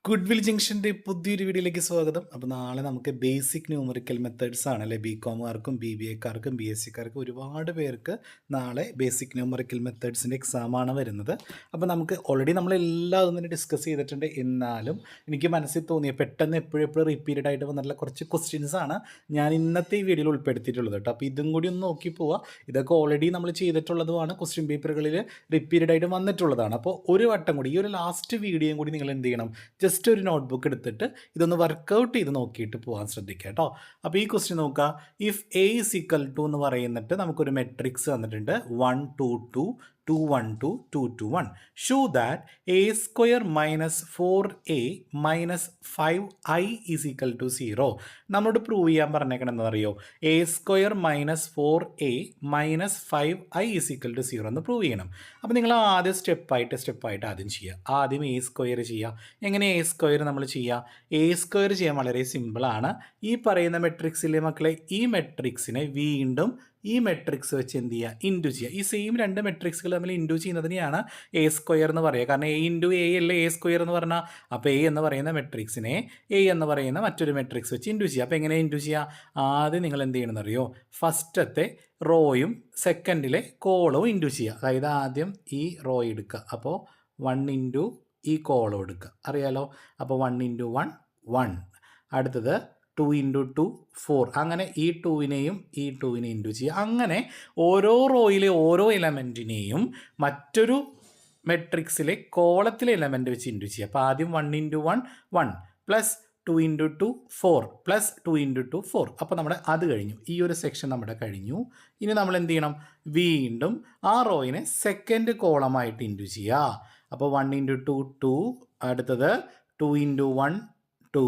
Good will ജംഗ്ഷൻ്റെ പുതിയൊരു വീഡിയോയിലേക്ക് സ്വാഗതം. അപ്പോൾ നാളെ നമുക്ക് ബേസിക് ന്യൂമറിക്കൽ മെത്തേഡ്സ് ആണല്ലേ, ബി കോമുകാർക്കും ബി ബി എക്കാർക്കും ബി എസ് സിക്കാർക്കും ഒരുപാട് പേർക്ക് നാളെ ബേസിക് ന്യൂമറിക്കൽ മെത്തേഡ്സിൻ്റെ എക്സാമാണ് വരുന്നത്. അപ്പോൾ നമുക്ക് ഓൾറെഡി നമ്മളെല്ലാം തന്നെ ഡിസ്കസ് ചെയ്തിട്ടുണ്ട്. എന്നാലും എനിക്ക് മനസ്സിൽ തോന്നിയ പെട്ടെന്ന് എപ്പോഴും റിപ്പീറ്റഡ് ആയിട്ട് വന്നിട്ടുള്ള കുറച്ച് ക്വസ്റ്റ്യൻസ് ആണ് ഞാൻ ഇന്നത്തെ ഈ വീഡിയോയിൽ ഉൾപ്പെടുത്തിയിട്ടുള്ളത് കേട്ടോ. അപ്പോൾ ഇതും കൂടി ഒന്ന് നോക്കി പോവുക. ഇതൊക്കെ ഓൾറെഡി നമ്മൾ ചെയ്തിട്ടുള്ളതുമാണ്, ക്വസ്റ്റ്യൻ പേപ്പറുകളിൽ റിപ്പീറ്റഡ് ആയിട്ട് വന്നിട്ടുള്ളതാണ്. അപ്പോൾ ഒരു വട്ടം കൂടി ഈ ഒരു ലാസ്റ്റ് വീഡിയോയും കൂടി നിങ്ങൾ എന്ത് ചെയ്യണം, ജസ്റ്റ് ഒരു നോട്ട്ബുക്ക് എടുത്തിട്ട് ഇതൊന്ന് വർക്കൗട്ട് ചെയ്ത് നോക്കിയിട്ട് പോകാൻ ശ്രദ്ധിക്കുക കേട്ടോ. അപ്പോൾ ഈ ക്വസ്റ്റ്യൻ നോക്കുക. If a is equal to എന്ന് പറയുന്നിട്ട് നമുക്കൊരു മെട്രിക്സ് തന്നിട്ടുണ്ട് 1 2 2 2 1 2 2 2 1. Show that a square minus 4a minus 5i is equal to 0. നമ്മളോട് പ്രൂവ് ചെയ്യാൻ പറഞ്ഞേക്കണം എന്താണെന്നറിയോ, a square minus 4a minus 5i is equal to 0 എന്ന് പ്രൂവ് ചെയ്യണം. അപ്പോൾ നിങ്ങൾ ആദ്യം സ്റ്റെപ്പായിട്ട് ആദ്യം ചെയ്യുക. ആദ്യം എ സ്ക്വയർ ചെയ്യുക. എങ്ങനെ എ സ്ക്വയർ നമ്മൾ ചെയ്യുക? എ സ്ക്വയർ ചെയ്യാൻ വളരെ സിമ്പിളാണ്. ഈ പറയുന്ന മെട്രിക്സിലെ മക്കളെ, ഈ മെട്രിക്സിനെ വീണ്ടും ഈ മെട്രിക്സ് വെച്ച് എന്ത് ചെയ്യുക, ഇൻറ്റു ചെയ്യുക. ഈ സെയിം രണ്ട് മെട്രിക്സുകൾ തമ്മിൽ ഇൻറ്റു ചെയ്യുന്നതിനെയാണ് എ സ്ക്വയർ എന്ന് പറയുക. കാരണം എ ഇൻറ്റു എ അല്ലേ എ സ്ക്വയർ എന്ന് പറഞ്ഞാൽ. അപ്പോൾ എ എന്ന് പറയുന്ന മെട്രിക്സിനെ എ എന്ന് പറയുന്ന മറ്റൊരു മെട്രിക്സ് വെച്ച് ഇൻറ്റു ചെയ്യുക. അപ്പോൾ എങ്ങനെ ഇൻറ്റു ചെയ്യുക? ആദ്യം നിങ്ങൾ എന്ത് ചെയ്യണമെന്ന് അറിയോ, ഫസ്റ്റത്തെ റോയും സെക്കൻഡിലെ കോളവും ഇൻറ്റു ചെയ്യുക. അതായത് ആദ്യം ഈ റോ എടുക്കുക. അപ്പോൾ 1 ഇൻറ്റു ഈ കോളം എടുക്കുക, അറിയാലോ. അപ്പോൾ 1 ഇൻറ്റു 1 1. അടുത്തത് 2 ഇൻറ്റു 2 4. അങ്ങനെ ഈ 2വിനെയും ഈ 2വിനെ ഇൻറ്റു ചെയ്യുക. അങ്ങനെ ഓരോ റോയിലെ ഓരോ എലമെൻറ്റിനെയും മറ്റൊരു മെട്രിക്സിലെ കോളത്തിലെ എലമെൻറ്റ് വെച്ച് ഇൻറ്റു ചെയ്യുക. അപ്പോൾ ആദ്യം 1 into 1 1 plus 2 into 2 4 plus 2 into 2 4. അപ്പോൾ നമ്മുടെ അത് കഴിഞ്ഞു. ഈ ഒരു സെക്ഷൻ നമ്മുടെ കഴിഞ്ഞു. ഇനി നമ്മൾ എന്ത് ചെയ്യണം, വീണ്ടും ആ റോയിനെ സെക്കൻഡ് കോളമായിട്ട് ഇൻറ്റു ചെയ്യുക. അപ്പോൾ 1 ഇൻറ്റു 2 2. അടുത്തത് 2 ഇൻറ്റു 1 2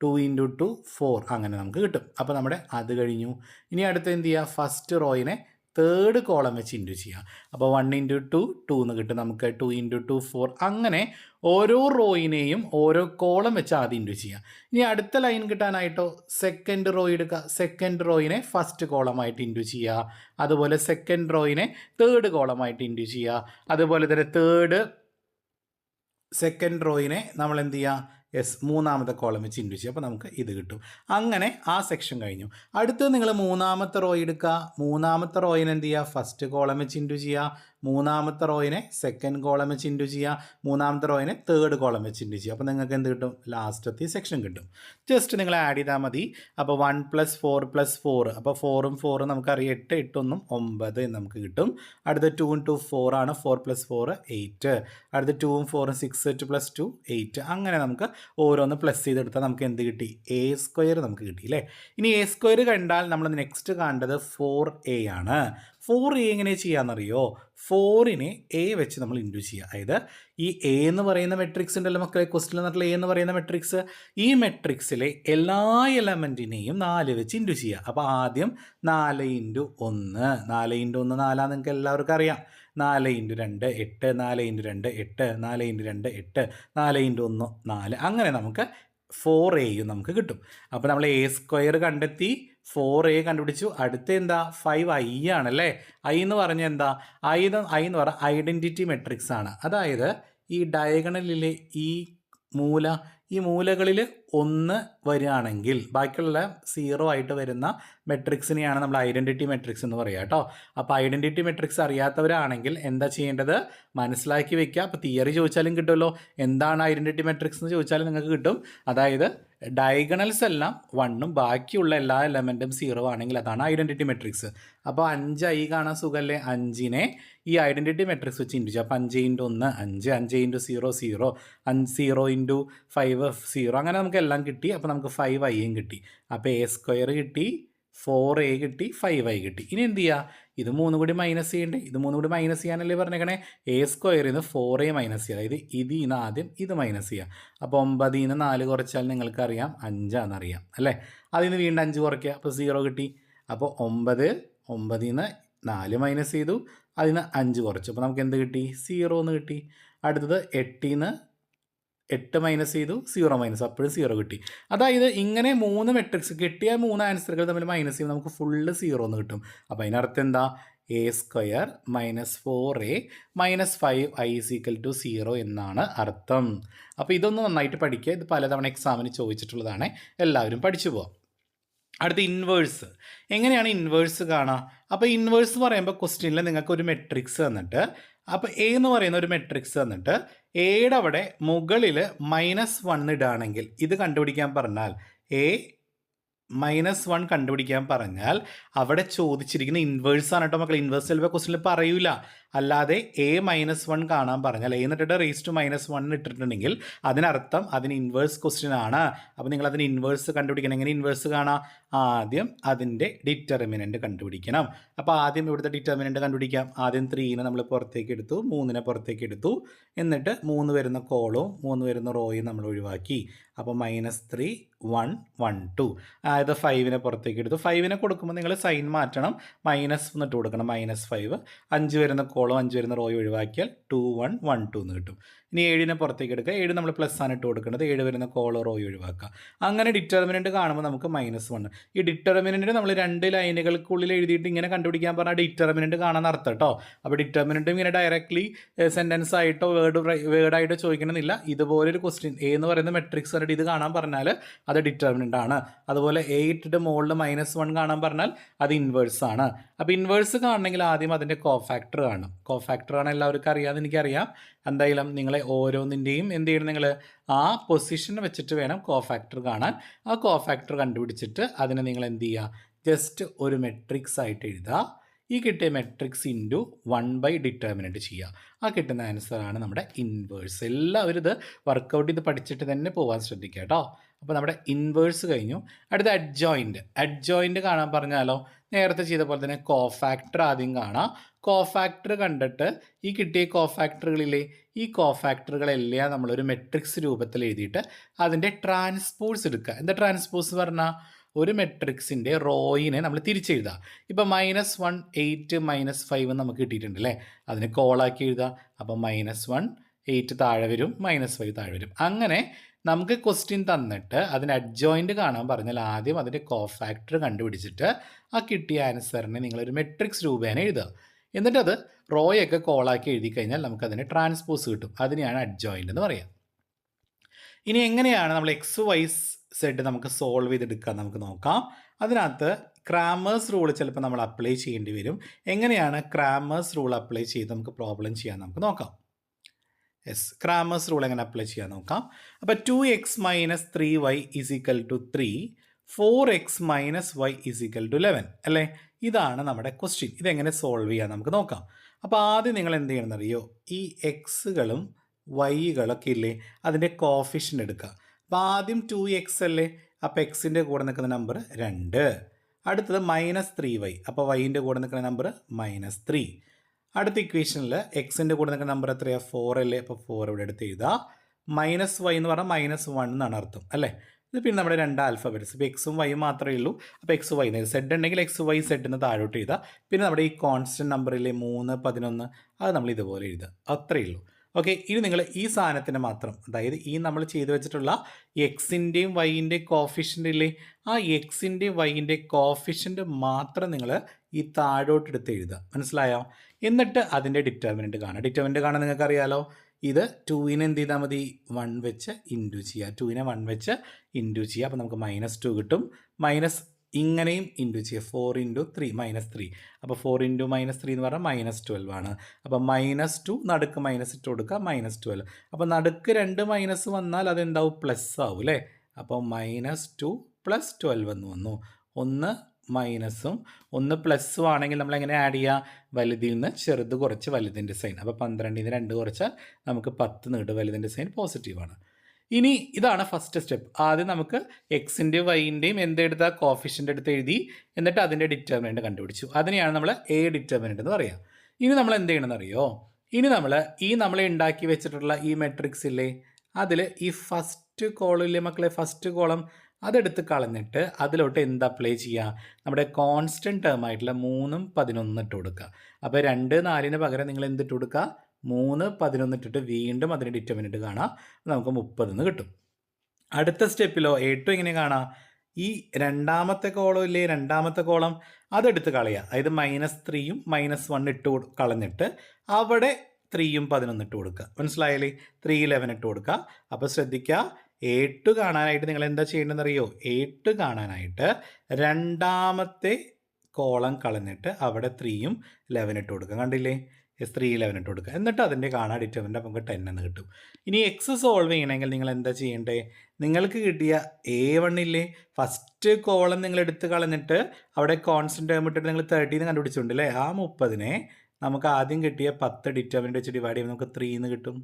2 ഇൻറ്റു 2 4. അങ്ങനെ നമുക്ക് കിട്ടും. അപ്പോൾ നമ്മുടെ അത് കഴിഞ്ഞു. ഇനി അടുത്ത് എന്ത് ചെയ്യുക, ഫസ്റ്റ് റോയിനെ തേർഡ് കോളം വെച്ച് ഇൻറ്റു ചെയ്യുക. അപ്പോൾ 1 ഇൻറ്റു 2 2 എന്ന് കിട്ടും നമുക്ക്. 2 ഇൻറ്റു 2 4. അങ്ങനെ ഓരോ റോയിനെയും ഓരോ കോളം വെച്ച് ആദ്യം ഇൻറ്റു ചെയ്യുക. ഇനി അടുത്ത ലൈൻ കിട്ടാനായിട്ടോ സെക്കൻഡ് റോ എടുക്കുക. സെക്കൻഡ് റോയിനെ ഫസ്റ്റ് കോളമായിട്ട് ഇൻറ്റു ചെയ്യുക. അതുപോലെ സെക്കൻഡ് റോയിനെ തേർഡ് കോളമായിട്ട് ഇൻറ്റു ചെയ്യുക. അതുപോലെ തന്നെ സെക്കൻഡ് റോയിനെ നമ്മൾ എന്ത് ചെയ്യുക, മൂന്നാമത്തെ കോളം വെച്ച് ഇൻറ്റു ചെയ്യുക. അപ്പോൾ നമുക്ക് ഇത് കിട്ടും. അങ്ങനെ ആ സെക്ഷൻ കഴിഞ്ഞു. അടുത്ത് നിങ്ങൾ മൂന്നാമത്തെ റോ എടുക്കുക. മൂന്നാമത്തെ റോയിനെ എന്ത് ചെയ്യുക, ഫസ്റ്റ് കോളം വെച്ച് ഇൻറ്റു ചെയ്യുക. മൂന്നാമത്തെ റോയിനെ സെക്കൻഡ് കോളം വെച്ച് ഇൻറ്റു ചെയ്യുക. മൂന്നാമത്തെ റോയിനെ തേർഡ് കോളം വെച്ച് ഇൻറ്റു ചെയ്യുക. അപ്പോൾ നിങ്ങൾക്ക് എന്ത് കിട്ടും, ലാസ്റ്റത്തെ സെക്ഷൻ കിട്ടും. ജസ്റ്റ് നിങ്ങൾ ആഡ് ചെയ്താൽ മതി. അപ്പോൾ 1 + 4 + 4. അപ്പോൾ 4ഉം 4ഉം നമുക്കറിയാം 8 8 1 9 നമുക്ക് കിട്ടും. അടുത്ത 2 × 4 ആണ്. 4 + 4 8. അടുത്ത 2ഉം 4ഉം 6 8 + 2 8. അങ്ങനെ നമുക്ക് ഓരോന്ന് പ്ലസ് ചെയ്തെടുത്താൽ നമുക്ക് എന്ത് കിട്ടി, എ സ്ക്വയർ നമുക്ക് കിട്ടി അല്ലേ. ഇനി എ സ്ക്വയർ കണ്ടാൽ നമ്മൾ നെക്സ്റ്റ് കാണേണ്ടത് 4a ആണ്. 4a എങ്ങനെ ചെയ്യാമെന്നറിയോ, 4നെ എ വെച്ച് നമ്മൾ ഇൻറ്റു ചെയ്യുക. അതായത് ഈ എ എന്ന് പറയുന്ന മെട്രിക്സ് ഉണ്ടല്ലോ മക്കളെ, ക്വസ്റ്റിൽ നിന്നിട്ടുള്ള എ എന്ന് പറയുന്ന മെട്രിക്സ്, ഈ മെട്രിക്സിലെ എല്ലാ എലമെൻറ്റിനെയും 4 വെച്ച് ഇൻറ്റു ചെയ്യുക. അപ്പോൾ ആദ്യം 4 ഇൻറ്റു 1. 4 ഇൻറ്റു 1 4 നിങ്ങൾക്ക് എല്ലാവർക്കും അറിയാം. 4 ഇൻറ്റു 2 8. 4 ഇൻറ്റു 2 8. 4 ഇൻറ്റു 2 8. 4 ഇൻറ്റു 1 4. അങ്ങനെ നമുക്ക് 4aയും നമുക്ക് കിട്ടും. അപ്പോൾ നമ്മൾ എ സ്ക്വയർ കണ്ടെത്തി, 4a കണ്ടുപിടിച്ചു. അടുത്ത എന്താ, 5i ആണല്ലേ. ഐ എന്ന് പറഞ്ഞാൽ എന്താ, ഐ എന്ന് പറഞ്ഞാൽ ഐഡൻറ്റിറ്റി മെട്രിക്സ് ആണ്. അതായത് ഈ ഡയഗണലിലെ ഈ മൂലകളിൽ 1 വരികയാണെങ്കിൽ ബാക്കിയുള്ള 0 ആയിട്ട് വരുന്ന മെട്രിക്സിനെയാണ് നമ്മൾ ഐഡൻറ്റിറ്റി മെട്രിക്സ് എന്ന് പറയുക കേട്ടോ. അപ്പോൾ ഐഡൻറ്റിറ്റി മെട്രിക്സ് അറിയാത്തവരാണെങ്കിൽ എന്താ ചെയ്യേണ്ടത്, മനസ്സിലാക്കി വെക്കുക. അപ്പോൾ തിയറി ചോദിച്ചാലും കിട്ടുമല്ലോ, എന്താണ് ഐഡൻറ്റിറ്റി മെട്രിക്സ് എന്ന് ചോദിച്ചാലും നിങ്ങൾക്ക് കിട്ടും. അതായത് ഡയഗണൽസ് എല്ലാം 1ഉം ബാക്കിയുള്ള എല്ലാ എലമെൻറ്റും 0 ആണെങ്കിൽ അതാണ് ഐഡൻറ്റിറ്റി മെട്രിക്സ്. അപ്പോൾ 5i കാണാൻ സുഖമല്ലേ. 5നെ ഈ ഐഡൻറ്റിറ്റി മെട്രിക്സ് വെച്ച് ഇൻറ്റു ചെയ്യുക. അപ്പോൾ 5 ഇൻറ്റു 1 5, 5 ഇൻറ്റു 0 0, 0 ഇൻറ്റു 5 0. അങ്ങനെ നമുക്ക് എല്ലാം കിട്ടി. അപ്പോൾ നമുക്ക് 5iയും കിട്ടി. അപ്പോൾ എ സ്ക്വയർ കിട്ടി, 4a കിട്ടി, 5i കിട്ടി. ഇനി എന്ത് ചെയ്യുക, ഇത് 3 കൂടി മൈനസ് ചെയ്യണ്ടേ. ഇത് 3 കൂടി മൈനസ് ചെയ്യാനല്ലേ പറഞ്ഞേക്കണേ. എ സ്ക്വയറിൽ നിന്ന് 4a മൈനസ് ചെയ്യുക. അതായത് ഇതിൽ നിന്ന് ആദ്യം ഇത് മൈനസ് ചെയ്യുക. അപ്പോൾ 9ൽ നിന്ന് 4 കുറച്ചാൽ നിങ്ങൾക്കറിയാം 5 ആണെന്നറിയാം അല്ലേ. അതിൽ നിന്ന് വീണ്ടും 5 കുറയ്ക്കുക. അപ്പോൾ 0 കിട്ടി. അപ്പോൾ 9ൽ നിന്ന് 4 മൈനസ് ചെയ്തു, അതിൽ നിന്ന് 5 കുറച്ചു. അപ്പോൾ നമുക്ക് എന്ത് കിട്ടി, 0 എന്ന് കിട്ടി. അടുത്തത് 8ൽ നിന്ന് 8 മൈനസ് ചെയ്തു, 0 മൈനസ്, അപ്പോഴും 0 കിട്ടി. അതായത് ഇങ്ങനെ 3 മെട്രിക്സ് കിട്ടിയ 3 ആൻസറുകൾ തമ്മിൽ മൈനസ് ചെയ്യുമ്പോൾ നമുക്ക് ഫുള്ള് 0 എന്ന് കിട്ടും. അപ്പോൾ അതിനർത്ഥം എന്താ, A A square minus 4a minus 5i = 0 എന്നാണ് അർത്ഥം. അപ്പോൾ ഇതൊന്ന് നന്നായിട്ട് പഠിക്കുക. ഇത് പലതവണ എക്സാമിന് ചോദിച്ചിട്ടുള്ളതാണ്. എല്ലാവരും പഠിച്ചു പോവാം. അടുത്ത ഇൻവേഴ്സ്. എങ്ങനെയാണ് ഇൻവേഴ്സ് കാണുക? അപ്പോൾ ഇൻവേഴ്സ് പറയുമ്പോൾ ക്വസ്റ്റ്യനിൽ നിങ്ങൾക്ക് ഒരു മെട്രിക്സ് തന്നിട്ട്, അപ്പോൾ എ എന്ന് പറയുന്ന ഒരു മെട്രിക്സ് തന്നിട്ട് എയുടെ അവിടെ മുകളിൽ -1 ഇടുകയാണെങ്കിൽ ഇത് കണ്ടുപിടിക്കാൻ പറഞ്ഞാൽ -1 കണ്ടുപിടിക്കാൻ പറഞ്ഞാൽ അവിടെ ചോദിച്ചിരിക്കുന്ന ഇൻവേഴ്സ് ആണ് കേട്ടോ മക്കൾ. ഇൻവേഴ്സ് ചിലപ്പോൾ ക്വസ്റ്റ്യനിൽ പറയൂല. അല്ലാതെ -1 കാണാൻ പറഞ്ഞാൽ എന്നിട്ട് (-1) ഇട്ടിട്ടുണ്ടെങ്കിൽ അതിനർത്ഥം അതിന് ഇൻവേഴ്സ് ക്വസ്റ്റ്യൻ ആണ്. അപ്പോൾ നിങ്ങൾ അതിന് ഇൻവേഴ്സ് കണ്ടുപിടിക്കണം. എങ്ങനെ ഇൻവേഴ്സ് കാണാം? ആദ്യം അതിൻ്റെ ഡിറ്റർമിനൻ്റ് കണ്ടുപിടിക്കണം. അപ്പോൾ ആദ്യം ഇവിടുത്തെ ഡിറ്റർമിനൻ്റ് കണ്ടുപിടിക്കാം. ആദ്യം 3നെ നമ്മൾ പുറത്തേക്ക് എടുത്തു, 3നെ പുറത്തേക്ക് എടുത്തു. എന്നിട്ട് 3 വരുന്ന കോളവും 3 വരുന്ന റോയും നമ്മൾ ഒഴിവാക്കി. അപ്പോൾ -3 1 1 2. അതായത് 5നെ പുറത്തേക്ക് എടുത്തു. 5നെ കൊടുക്കുമ്പോൾ നിങ്ങൾ സൈൻ മാറ്റണം. മൈനസ് എന്നിട്ട് കൊടുക്കണം. -5. 5 വരുന്ന കോളം 5 വരുന്ന റോയും ഒഴിവാക്കിയാൽ 2 1 1 2 എന്ന് കിട്ടും. ഇനി 7നെ പുറത്തേക്ക് എടുക്കുക. 7 നമ്മൾ പ്ലസ് ആണ് ഇട്ട് കൊടുക്കുന്നത്. 7 വരുന്ന കോളോ റോയും ഒഴിവാക്കുക. അങ്ങനെ ഡിറ്റർമിനൻ്റ് കാണുമ്പോൾ നമുക്ക് -1. ഈ ഡിറ്റർമിനൻ്റ് നമ്മൾ 2 ലൈനുകൾക്കുള്ളിൽ എഴുതിയിട്ട് ഇങ്ങനെ കണ്ടുപിടിക്കാൻ പറഞ്ഞാൽ ഡിറ്റർമിനൻ്റ് കാണാൻ അർത്ഥം കേട്ടോ. അപ്പോൾ ഡിറ്റർമിനൻ്റ് ഇങ്ങനെ ഡയറക്റ്റ്ലി സെൻറ്റൻസ് ആയിട്ടോ വേർഡായിട്ടോ ചോദിക്കണമെന്നില്ല. ഇതുപോലൊരു ക്വസ്റ്റ്യൻ എ എന്ന് പറയുന്ന മെട്രിക്സ് കണ്ടിട്ട് ഇത് കാണാൻ പറഞ്ഞാൽ അത് ഡിറ്റർമിനൻ്റ് ആണ്. അതുപോലെ എ ഇട്ടിട്ട് മുകളിൽ -1 കാണാൻ പറഞ്ഞാൽ അത് ഇൻവേഴ്സ് ആണ്. അപ്പോൾ ഇൻവേഴ്സ് കാണണമെങ്കിൽ ആദ്യം അതിൻ്റെ കോഫാക്ടർ കാണണം. കോഫാക്ടർ ആണ് എല്ലാവർക്കും അറിയാമെന്ന് എനിക്കറിയാം. എന്തായാലും നിങ്ങളെ ഓരോന്നിൻ്റെയും എന്ത് ചെയ്യണം? നിങ്ങൾ ആ പൊസിഷൻ വെച്ചിട്ട് വേണം കോഫാക്ടർ കാണാൻ. ആ കോഫാക്ടർ കണ്ടുപിടിച്ചിട്ട് അതിനെ നിങ്ങൾ എന്ത് ചെയ്യുക? ജസ്റ്റ് ഒരു മെട്രിക്സ് ആയിട്ട് എഴുതുക. ഈ കിട്ടിയ മെട്രിക്സ് ഇൻറ്റു 1 ഡിറ്റർമിനൻ്റ് ചെയ്യുക. ആ കിട്ടുന്ന ആൻസറാണ് നമ്മുടെ ഇൻവേഴ്സ്. എല്ലാവരും ഇത് വർക്കൗട്ട് ചെയ്ത് പഠിച്ചിട്ട് തന്നെ പോകാൻ ശ്രദ്ധിക്കുക കേട്ടോ. അപ്പോൾ നമ്മുടെ ഇൻവേഴ്സ് കഴിഞ്ഞു. അടുത്ത അഡ്ജോയിൻ്റ്. അഡ്ജോയിൻ്റ് കാണാൻ പറഞ്ഞാലോ നേരത്തെ ചെയ്ത പോലെ തന്നെ കോഫാക്ടർ ആദ്യം കാണാം. കോഫാക്ടർ കണ്ടിട്ട് ഈ കിട്ടിയ കോഫാക്ടറുകളിലെ ഈ കോഫാക്ടറുകളെല്ലാം നമ്മളൊരു മെട്രിക്സ് രൂപത്തിൽ എഴുതിയിട്ട് അതിൻ്റെ ട്രാൻസ്പോസ് എടുക്കുക. എന്താ ട്രാൻസ്പോസ് പറഞ്ഞാൽ? ഒരു മെട്രിക്സിൻ്റെ റോയിനെ നമ്മൾ തിരിച്ചെഴുതുക. ഇപ്പോൾ -1 8 -5 നമുക്ക് കിട്ടിയിട്ടുണ്ട് അല്ലേ? അതിനെ കോളാക്കി എഴുതുക. അപ്പോൾ -1 8 താഴെ വരും, -5 താഴെ വരും. അങ്ങനെ നമുക്ക് ക്വസ്റ്റ്യൻ തന്നിട്ട് അതിന് അഡ്ജോയിൻ്റ് കാണാൻ പറഞ്ഞാൽ ആദ്യം അതിൻ്റെ കോഫാക്ടർ കണ്ടുപിടിച്ചിട്ട് ആ കിട്ടിയ ആൻസറിനെ നിങ്ങളൊരു മെട്രിക്സ് രൂപേണ എഴുതുക. എന്നിട്ടത് റോയൊക്കെ കോളാക്കി എഴുതി കഴിഞ്ഞാൽ നമുക്കതിന് ട്രാൻസ്പോസ് കിട്ടും. അതിനെയാണ് അഡ്ജോയിൻ്റ് എന്ന് പറയുക. ഇനി എങ്ങനെയാണ് നമ്മൾ XYZ നമുക്ക് സോൾവ് ചെയ്തെടുക്കുക നമുക്ക് നോക്കാം. അതിനകത്ത് ക്രാമേഴ്സ് റൂൾ ചിലപ്പോൾ നമ്മൾ അപ്ലൈ ചെയ്യേണ്ടി വരും. എങ്ങനെയാണ് ക്രാമേഴ്സ് റൂൾ അപ്ലൈ ചെയ്ത് നമുക്ക് പ്രോബ്ലം ചെയ്യാൻ നമുക്ക് നോക്കാം. ക്രാമേഴ്സ് റൂൾ എങ്ങനെ അപ്ലൈ ചെയ്യാൻ നോക്കാം. അപ്പോൾ 2x - 3y = 3, 4x - y = 11 അല്ലേ? ഇതാണ് നമ്മുടെ ക്വസ്റ്റ്യൻ. ഇതെങ്ങനെ സോൾവ് ചെയ്യാൻ നമുക്ക് നോക്കാം. അപ്പോൾ ആദ്യം നിങ്ങൾ എന്ത് ചെയ്യണമെന്നറിയോ? ഈ എക്സുകളും വൈകളൊക്കെ ഇല്ലേ അതിൻ്റെ കോഫിഷ്യൻ്റ് എടുക്കുക. അപ്പോൾ ആദ്യം 2x അല്ലേ? അപ്പോൾ എക്സിൻ്റെ കൂടെ നിൽക്കുന്ന നമ്പർ 2. അടുത്തത് -3y. അപ്പോൾ വൈൻ്റെ കൂടെ നിൽക്കുന്ന നമ്പർ -3. അടുത്ത ഇക്വേഷനിൽ എക്സിൻ്റെ കൂടെ നിൽക്കുന്ന നമ്പർ എത്രയാണ്? 4 അല്ലേ? അപ്പോൾ 4 ഇവിടെ എടുത്ത് എഴുതുക. -y എന്ന് പറഞ്ഞാൽ -1 എന്നാണ് അർത്ഥം അല്ലേ? ഇത് പിന്നെ നമ്മുടെ 2 ആൽഫബറ്റ്സ്. ഇപ്പോൾ എക്സും വൈയും മാത്രമേ ഉള്ളൂ. അപ്പോൾ XY സെഡ് ഉണ്ടെങ്കിൽ XYZ എന്ന് താഴോട്ട് എഴുതുക. പിന്നെ നമ്മുടെ ഈ കോൺസ്റ്റൻറ്റ് നമ്പറിലെ 3 11 അത് നമ്മൾ ഇതുപോലെ എഴുതുക. അത്രയേ ഉള്ളൂ. ഓക്കെ. ഇനി നിങ്ങൾ ഈ സാധനത്തിന് മാത്രം, അതായത് ഈ നമ്മൾ ചെയ്തു വെച്ചിട്ടുള്ള എക്സിൻ്റെയും വൈൻ്റെയും കോഫിഷ്യൻ്റ് ഇല്ലേ, ആ എക്സിൻ്റെയും വൈൻ്റെ കോഫിഷ്യൻ്റ് മാത്രം നിങ്ങൾ ഈ താഴോട്ട് എടുത്ത് എഴുതുക. മനസ്സിലായോ? എന്നിട്ട് അതിൻ്റെ ഡിറ്റർമിനൻ്റ് കാണുക. ഡിറ്റർമിനൻ്റ് കാണാൻ നിങ്ങൾക്ക് അറിയാലോ. ഇത് 2നെ എന്ത് ചെയ്താൽ മതി? 1 വെച്ച് ഇൻറ്റു ചെയ്യുക. 2നെ 1 വെച്ച് ഇൻറ്റു ചെയ്യുക. അപ്പോൾ നമുക്ക് -2 കിട്ടും. മൈനസ് ഇങ്ങനെയും ഇൻറ്റു ചെയ്യുക. 4 × 3 -3. അപ്പോൾ 4 × -3 എന്ന് പറഞ്ഞാൽ -12 ആണ്. അപ്പോൾ -2 നടുക്ക് മൈനസ് ഇട്ട് കൊടുക്കുക. -12. അപ്പോൾ നടുക്ക് 2 മൈനസ് വന്നാൽ അതെന്താവും? പ്ലസ് ആവും അല്ലേ? അപ്പോൾ -2 + 12 എന്ന് വന്നു. 1 മൈനസും 1 പ്ലസ്സും ആണെങ്കിൽ നമ്മൾ എങ്ങനെ ആഡ് ചെയ്യുക? വലുതിൽ നിന്ന് ചെറുത് കുറച്ച് വലുതിൻ്റെ സൈൻ. അപ്പോൾ 12ൽ നിന്ന് 2 കുറച്ച് നമുക്ക് 10 നീട്ട്. വലുതിൻ്റെ സൈൻ പോസിറ്റീവാണ്. ഇനി ഇതാണ് ഫസ്റ്റ് സ്റ്റെപ്പ്. ആദ്യം നമുക്ക് എക്സിൻ്റെയും വൈൻ്റെയും എന്തെടുത്ത കോഫിഷ്യൻ്റ് എടുത്ത് എഴുതി. എന്നിട്ട് അതിൻ്റെ ഡിറ്റർമിനൻ്റ് കണ്ടുപിടിച്ചു. അതിനെയാണ് നമ്മൾ എ ഡിറ്റർമിനൻ്റ് എന്ന് പറയുക. ഇനി നമ്മൾ എന്ത് ചെയ്യണമെന്ന് അറിയോ? ഇനി നമ്മൾ ഉണ്ടാക്കി വെച്ചിട്ടുള്ള ഈ മെട്രിക്സ് ഇല്ലേ, അതിൽ ഈ ഫസ്റ്റ് കോളം ഇല്ലേ മക്കളെ, ഫസ്റ്റ് കോളം അതെടുത്ത് കളഞ്ഞിട്ട് അതിലോട്ട് എന്ത് അപ്ലൈ ചെയ്യുക? നമ്മുടെ കോൺസ്റ്റൻറ്റ് ടേം ആയിട്ടുള്ള 3 11 ഇട്ട് കൊടുക്കുക. അപ്പോൾ 2 4ന് പകരം നിങ്ങൾ എന്തിട്ട് കൊടുക്കുക? 3 11 ഇട്ടിട്ട് വീണ്ടും അതിന് ഡിറ്റർമിനൻ്റ് കാണാം. നമുക്ക് 30 എന്ന് കിട്ടും. അടുത്ത സ്റ്റെപ്പിലോ ഏറ്റവും എങ്ങനെ കാണാം? ഈ രണ്ടാമത്തെ കോളം ഇല്ലേ, രണ്ടാമത്തെ കോളം അതെടുത്ത് കളയുക. അതായത് -3യും -1 ഇട്ട് കളഞ്ഞിട്ട് അവിടെ 3യും 11 ഇട്ട് കൊടുക്കുക. മനസ്സിലായാലേ? 3 11 ഇട്ട് കൊടുക്കുക. അപ്പോൾ ശ്രദ്ധിക്കുക, A2 കാണാനായിട്ട് നിങ്ങൾ എന്താ ചെയ്യേണ്ടതെന്നറിയോ? A2 കാണാനായിട്ട് രണ്ടാമത്തെ കോളം കളഞ്ഞിട്ട് അവിടെ 3യും 11 ഇട്ട് കൊടുക്കുക. കണ്ടില്ലേ? 3 11 ഇട്ട് കൊടുക്കുക. എന്നിട്ട് അതിൻ്റെ കാണാൻ ഡിറ്റർമിനൻ്റ് നമുക്ക് 10 എന്ന് കിട്ടും. ഇനി എക്സ് സോൾവ് ചെയ്യണമെങ്കിൽ നിങ്ങൾ എന്താ ചെയ്യേണ്ടത്? നിങ്ങൾക്ക് കിട്ടിയ A1 ഇല്ലേ, ഫസ്റ്റ് കോളം നിങ്ങൾ എടുത്ത് കളഞ്ഞിട്ട് അവിടെ കോൺസ്റ്റന്റ് ടേം ഇട്ടിട്ട് നിങ്ങൾ 30 കണ്ടുപിടിച്ചിട്ടുണ്ട് അല്ലേ? ആ 30നെ നമുക്ക് ആദ്യം കിട്ടിയ 10 ഡിറ്റർമിനൻ്റ് വെച്ച് ഡിവൈഡ് ചെയ്യുമ്പോൾ നമുക്ക് 3 എന്ന് കിട്ടും.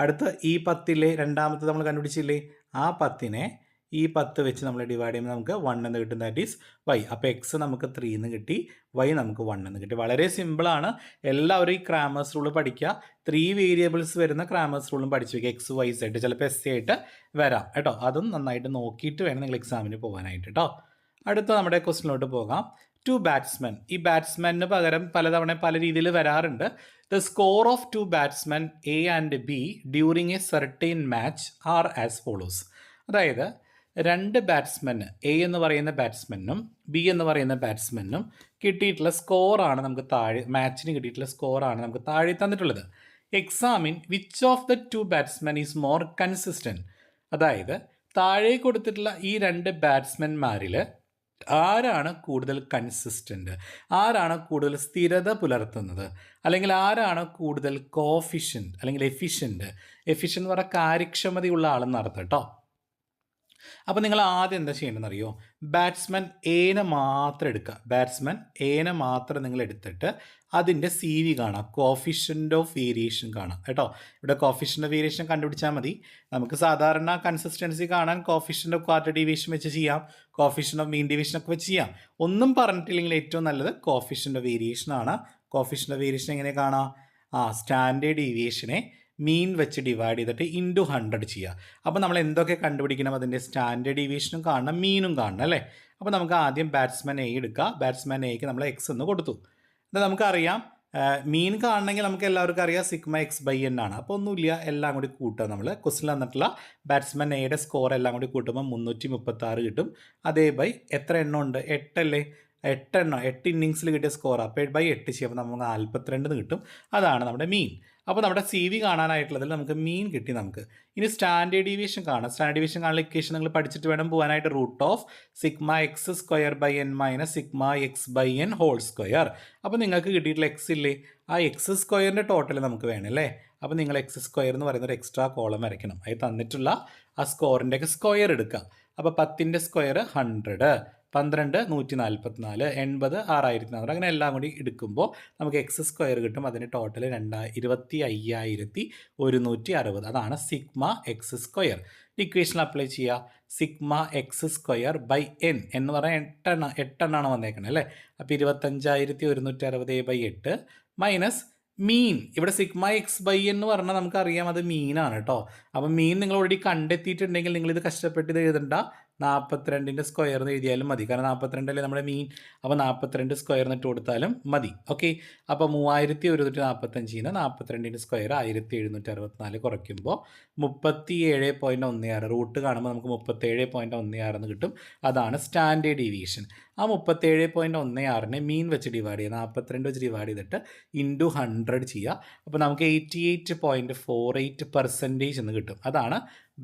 അടുത്ത ഈ 10 രണ്ടാമത്തെ നമ്മൾ കണ്ടുപിടിച്ചില്ലേ, ആ 10നെ ഈ 10 വെച്ച് നമ്മൾ ഡിവൈഡ് ചെയ്യുമ്പോൾ നമുക്ക് 1 എന്ന് കിട്ടും. That is y. അപ്പോൾ എക്സ് നമുക്ക് 3 എന്ന് കിട്ടി, വൈ നമുക്ക് 1 എന്ന് കിട്ടി. വളരെ സിമ്പിളാണ്. എല്ലാവരും ഈ ക്രാമേഴ്സ് റൂൾ പഠിക്കുക. 3 വേരിയബിൾസ് വരുന്ന ക്രാമേഴ്സ് റൂളും പഠിച്ചു വയ്ക്കുക. എക്സ് വൈ സെഡ് ചിലപ്പോൾ എസ് ആയിട്ട് വരാം കേട്ടോ. അതും നന്നായിട്ട് നോക്കിയിട്ട് വേണം നിങ്ങൾ എക്സാമിന് പോകാനായിട്ട് കേട്ടോ. അടുത്ത നമ്മുടെ ക്വസ്റ്റിനിലോട്ട് പോകാം. 2 ബാറ്റ്സ്മെൻ. ഈ ബാറ്റ്സ്മാന് പകരം പലതവണ പല രീതിയിൽ വരാറുണ്ട്. The score of 2 batsmen A and B during a certain match are as follows. അതായത് 2 ബാറ്റ്സ്മെന്, എ എന്ന് പറയുന്ന ബാറ്റ്സ്മെനും ബി എന്ന് പറയുന്ന ബാറ്റ്സ്മെനും കിട്ടിയിട്ടുള്ള സ്കോറാണ് നമുക്ക് താഴെ, മാച്ചിന് കിട്ടിയിട്ടുള്ള സ്കോറാണ് നമുക്ക് താഴെ തന്നിട്ടുള്ളത്. Examine which of the 2 batsmen is more consistent. അതായത് താഴെ കൊടുത്തിട്ടുള്ള ഈ 2 ബാറ്റ്സ്മെന്മാരിൽ ആരാണ് കൂടുതൽ കൺസിസ്റ്റൻ്റ്, ആരാണ് കൂടുതൽ സ്ഥിരത പുലർത്തുന്നത്, അല്ലെങ്കിൽ ആരാണ് കൂടുതൽ കോഫിഷ്യൻ്റ് അല്ലെങ്കിൽ എഫിഷ്യൻ്റ് എന്ന് പറഞ്ഞാൽ കാര്യക്ഷമതയുള്ള ആളെന്ന് അർത്ഥം കേട്ടോ. അപ്പോൾ നിങ്ങൾ ആദ്യം എന്താ ചെയ്യേണ്ടതെന്നറിയോ? ബാറ്റ്സ്മാൻ ഏനെ മാത്രം എടുക്കുക. ബാറ്റ്സ്മാൻ ഏനെ മാത്രം നിങ്ങൾ എടുത്തിട്ട് അതിൻ്റെ സി വി കാണാം, കോഫിഷ്യൻ്റ് ഓഫ് വേരിയേഷൻ കാണാം കേട്ടോ. ഇവിടെ കോഫിഷ്യൻ്റ് ഓഫ് വേരിയേഷൻ കണ്ടുപിടിച്ചാൽ മതി. നമുക്ക് സാധാരണ കൺസിസ്റ്റൻസി കാണാൻ കോഫിഷ്യൻ്റ് ഓഫ് ക്വാർട്ടർ ഡീവിയേഷൻ വെച്ച് ചെയ്യാം, കോഫിഷ്യൻ്റ് ഓഫ് മീൻ ഡീവിയേഷൻ ഒക്കെ വെച്ച് ചെയ്യാം. ഒന്നും പറഞ്ഞിട്ടില്ലെങ്കിൽ ഏറ്റവും നല്ലത് കോഫിഷ്യൻ്റ് ഓഫ് വേരിയേഷൻ ആണ്. കോഫിഷ്യൻ്റ് ഓഫ് വേരിയേഷൻ എങ്ങനെ കാണാം? സ്റ്റാൻഡേർഡ് ഡീവിയേഷനെ മീൻ വെച്ച് ഡിവൈഡ് ചെയ്തിട്ട് ഇൻറ്റു 100 ചെയ്യുക. അപ്പോൾ നമ്മൾ എന്തൊക്കെ കണ്ടുപിടിക്കണം? അതിൻ്റെ സ്റ്റാൻഡേർഡ് ഡീവിയേഷനും കാണണം, മീനും കാണണം അല്ലേ? അപ്പോൾ നമുക്ക് ആദ്യം ബാറ്റ്സ്മാൻ എ എടുക്കുക. ബാറ്റ്സ്മാൻ എക്ക് നമ്മൾ എക്സ് എന്ന് കൊടുത്തു. എന്നാൽ നമുക്കറിയാം മീൻ കാണണമെങ്കിൽ നമുക്ക് എല്ലാവർക്കും അറിയാം സിഗ്മ എക്സ് ബൈ എൻ ആണ്. അപ്പോൾ ഒന്നുമില്ല, എല്ലാം കൂടി കൂട്ടുക. നമ്മൾ ക്വസ്റ്റിൽ തന്നിട്ടുള്ള ബാറ്റ്സ്മാൻ എയുടെ സ്കോർ എല്ലാം കൂടി കൂട്ടുമ്പോൾ 336 കിട്ടും. അതേ ബൈ എത്ര എണ്ണം ഉണ്ട്? 8 അല്ലേ? 8 ഇന്നിങ്സിൽ കിട്ടിയ സ്കോർ. അപ്പോൾ ബൈ 8 ചെയ്യുമ്പോൾ നമുക്ക് 42 കിട്ടും. അതാണ് നമ്മുടെ മീൻ. അപ്പോൾ നമ്മുടെ സി വി കാണാനായിട്ടുള്ളതിൽ നമുക്ക് മീൻ കിട്ടി. നമുക്ക് ഇനി സ്റ്റാൻഡേർഡ് ഡീവിയേഷൻ കാണാം. സ്റ്റാൻഡേർഡ് ഡീവിയേഷൻ കാണാൻ ഇക്വേഷൻ നിങ്ങൾ പഠിച്ചിട്ട് വേണം പോകാനായിട്ട്. Root of sigma x square by n minus sigma x by n whole square. അപ്പോൾ നിങ്ങൾക്ക് കിട്ടിയിട്ടുള്ള എക്സ് ഇല്ലേ, ആ എക്സ് സ്ക്വയറിൻ്റെ ടോട്ടൽ നമുക്ക് വേണം അല്ലേ? അപ്പോൾ നിങ്ങൾ എക്സ് സ്ക്വയർ എന്ന് പറയുന്ന ഒരു എക്സ്ട്രാ കോളം വരയ്ക്കണം. അത് തന്നിട്ടുള്ള ആ സ്കോറിൻ്റെയൊക്കെ സ്ക്വയർ എടുക്കുക. അപ്പോൾ 10ൻ്റെ സ്ക്വയർ 100, 12 144, 80 6400, അങ്ങനെ എല്ലാം കൂടി എടുക്കുമ്പോൾ നമുക്ക് എക്സ് സ്ക്വയർ കിട്ടും. അതിന് ടോട്ടൽ 25,160. അതാണ് sigma x square. Equation apply ചെയ്യുക. Sigma x square by n എന്ന് പറഞ്ഞാൽ 8 എണ്ണമാണ് വന്നേക്കണേ അല്ലേ? അപ്പോൾ 25,160 ബൈ 8 മൈനസ് മീൻ. ഇവിടെ സിഗ്മ എക്സ് ബൈ എന്ന് പറഞ്ഞാൽ നമുക്കറിയാം അത് മീനാണ് കേട്ടോ. അപ്പം മീൻ നിങ്ങൾ ഓൾറെഡി കണ്ടെത്തിയിട്ടുണ്ടെങ്കിൽ നിങ്ങളിത് കഷ്ടപ്പെട്ട് ഇത് എഴുതണ്ട. 42ൻ്റെ സ്ക്വയർ എന്ന് എഴുതിയാലും മതി. കാരണം 42 അല്ലേ നമ്മുടെ മീൻ. അപ്പോൾ 42 സ്ക്വയർ എന്നിട്ട് കൊടുത്താലും മതി. ഓക്കെ. അപ്പോൾ 3145 42ൻ്റെ സ്ക്വയർ 1764 കുറയ്ക്കുമ്പോൾ 37.16. റൂട്ട് കാണുമ്പോൾ നമുക്ക് 37.16 എന്ന് കിട്ടും. അതാണ് സ്റ്റാൻഡേർഡ് ഡീവിയേഷൻ. ആ 37.16നെ മീൻ വെച്ച് ഡിവൈഡ് ചെയ്യുക. 42 വെച്ച് ഡിവൈഡ് ചെയ്തിട്ട് ഇൻറ്റു 100 ചെയ്യുക. അപ്പോൾ നമുക്ക് 88.48% എന്ന് കിട്ടും. അതാണ്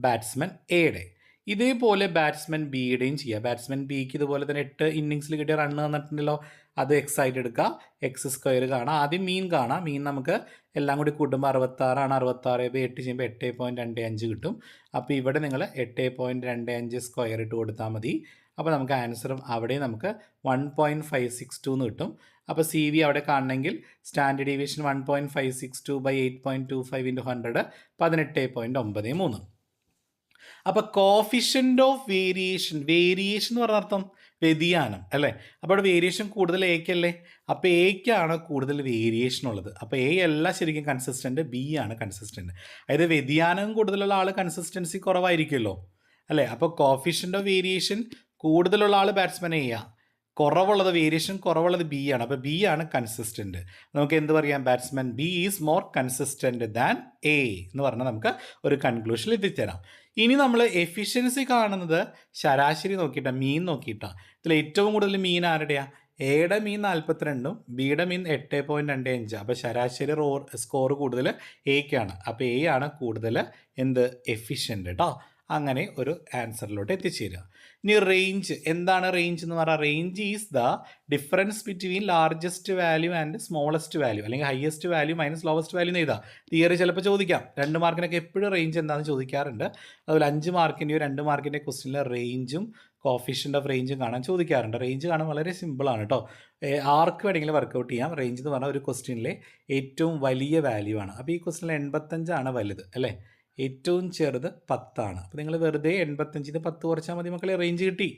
ബാറ്റ്സ്മാൻ എയുടെ. ഇതേപോലെ ബാറ്റ്സ്മാൻ ബിയുടെയും ചെയ്യുക. ബാറ്റ്സ്മാൻ ബിക്ക് ഇതുപോലെ തന്നെ 8 ഇന്നിങ്സിൽ കിട്ടിയ റണ്ണ് തന്നിട്ടുണ്ടല്ലോ, അത് എക്സ് ആയിട്ട് എടുക്കുക. എക്സ് സ്ക്വയർ കാണാം. ആദ്യം മീൻ കാണാം. മീൻ നമുക്ക് എല്ലാം കൂടി കൂട്ടുമ്പോൾ 66 ആണ്. 66 ബൈ 8 ചെയ്യുമ്പോൾ 8.25 കിട്ടും. അപ്പോൾ ഇവിടെ നിങ്ങൾ 8.25 സ്ക്വയർ ഇട്ട് കൊടുത്താൽ മതി. അപ്പോൾ നമുക്ക് ആൻസറും അവിടെ നമുക്ക് 1.562 എന്ന് കിട്ടും. അപ്പോൾ സി വി അവിടെ കാണണമെങ്കിൽ സ്റ്റാൻഡേർഡ് ഡീവിയേഷൻ 1.562 ബൈ 8.25 ഇൻറ്റു 100 18.93. അപ്പോൾ കോഫിഷ്യൻ്റ് ഓഫ് വേരിയേഷൻ എന്ന് പറഞ്ഞ അർത്ഥം വ്യതിയാനം അല്ലേ? അപ്പോൾ അവിടെ വേരിയേഷൻ കൂടുതൽ എക്കല്ലേ? അപ്പോൾ എക്കാണ് കൂടുതൽ വേരിയേഷൻ ഉള്ളത്. അപ്പോൾ എ അല്ല ശരിക്കും കൺസിസ്റ്റൻറ്റ്, ബി ആണ് കൺസിസ്റ്റൻറ്റ്. അതായത് വ്യതിയാനം കൂടുതലുള്ള ആൾ കൺസിസ്റ്റൻസി കുറവായിരിക്കുമല്ലോ അല്ലേ? അപ്പോൾ കോഫിഷ്യൻ്റ് ഓഫ് വേരിയേഷൻ കൂടുതലുള്ള ആൾ ബാറ്റ്സ്മാൻ എ ആണ്, വേരിയേഷൻ കുറവുള്ളത് ബി ആണ്. അപ്പോൾ ബി ആണ് കൺസിസ്റ്റൻറ്റ്. നമുക്ക് എന്ത് പറയാം? Batsman B is more consistent than A എന്ന് പറഞ്ഞാൽ നമുക്ക് ഒരു കൺക്ലൂഷനിൽ എത്തിച്ചേരാം. ഇനി നമ്മൾ എഫിഷ്യൻസി കാണുന്നത് ശരാശരി നോക്കിയിട്ടാണ്, മീൻ നോക്കിയിട്ടാണ്. ഇതിൽ ഏറ്റവും കൂടുതൽ മീൻ ആരുടെയാണ്? എയുടെ മീൻ 42ഉം ബിയുടെ മീൻ 8.25. അപ്പോൾ ശരാശരി സ്കോർ കൂടുതൽ എക്കാണ്. അപ്പോൾ എ ആണ് കൂടുതൽ എന്ത് എഫിഷ്യൻ്റ് കേട്ടോ. അങ്ങനെ ഒരു ആൻസറിലോട്ട് എത്തിച്ചേരുക. ഇനി റേഞ്ച് എന്താണ് റേഞ്ച് എന്ന് പറഞ്ഞാൽ range is the difference between largest value and smallest value അല്ലെങ്കിൽ highest value minus lowest value എന്ന് എഴുതാം. തിയറി ചിലപ്പോൾ ചോദിക്കാം. 2 മാർക്കിനൊക്കെ എപ്പോഴും റേഞ്ച് എന്താണെന്ന് ചോദിക്കാറുണ്ട്. അതുപോലെ 5 മാർക്കിൻ്റെയോ 2 മാർക്കിൻ്റെ ക്വസ്റ്റിനിൽ റേഞ്ചും കോഫിഷ്യൻ്റ് ഓഫ് റേഞ്ചും കാണാൻ ചോദിക്കാറുണ്ട്. റേഞ്ച് കാണാൻ വളരെ സിമ്പിളാണ് കേട്ടോ. ആർക്ക് വേണമെങ്കിലും വർക്കൗട്ട് ചെയ്യാം. റേഞ്ച് എന്ന് പറഞ്ഞാൽ ഒരു ക്വസ്റ്റ്യനിലെ ഏറ്റവും വലിയ വാല്യൂ ആണ്. അപ്പോൾ ഈ ക്വസ്റ്റ്യനിൽ 85 വലുത് അല്ലേ, ഏറ്റവും ചെറുത് 10. അപ്പോൾ നിങ്ങൾ വെറുതെ 85 10 കുറച്ചാൽ മതി മക്കളെ, റേഞ്ച് കിട്ടി.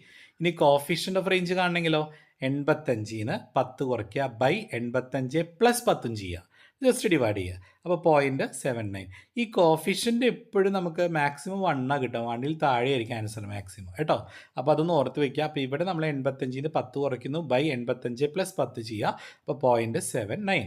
ഇനി കോഫിഷ്യൻ്റ് ഓഫ് റേഞ്ച് കാണണമെങ്കിലോ 85 10 കുറയ്ക്കുക ബൈ 85 + 10 ചെയ്യുക, ജസ്റ്റ് ഡിവൈഡ് ചെയ്യുക. അപ്പോൾ 0.79. ഈ കോഫിഷ്യൻ്റ് എപ്പോഴും നമുക്ക് മാക്സിമം 1 കിട്ടുക, 1ൽ താഴെ ആയിരിക്കും ആൻസർ മാക്സിമം കേട്ടോ. അപ്പോൾ അതൊന്ന് ഓർത്ത് വയ്ക്കുക. അപ്പോൾ ഇവിടെ നമ്മൾ 85 10 കുറയ്ക്കുന്നു ബൈ 85 + 10 ചെയ്യുക, അപ്പോൾ 0.79.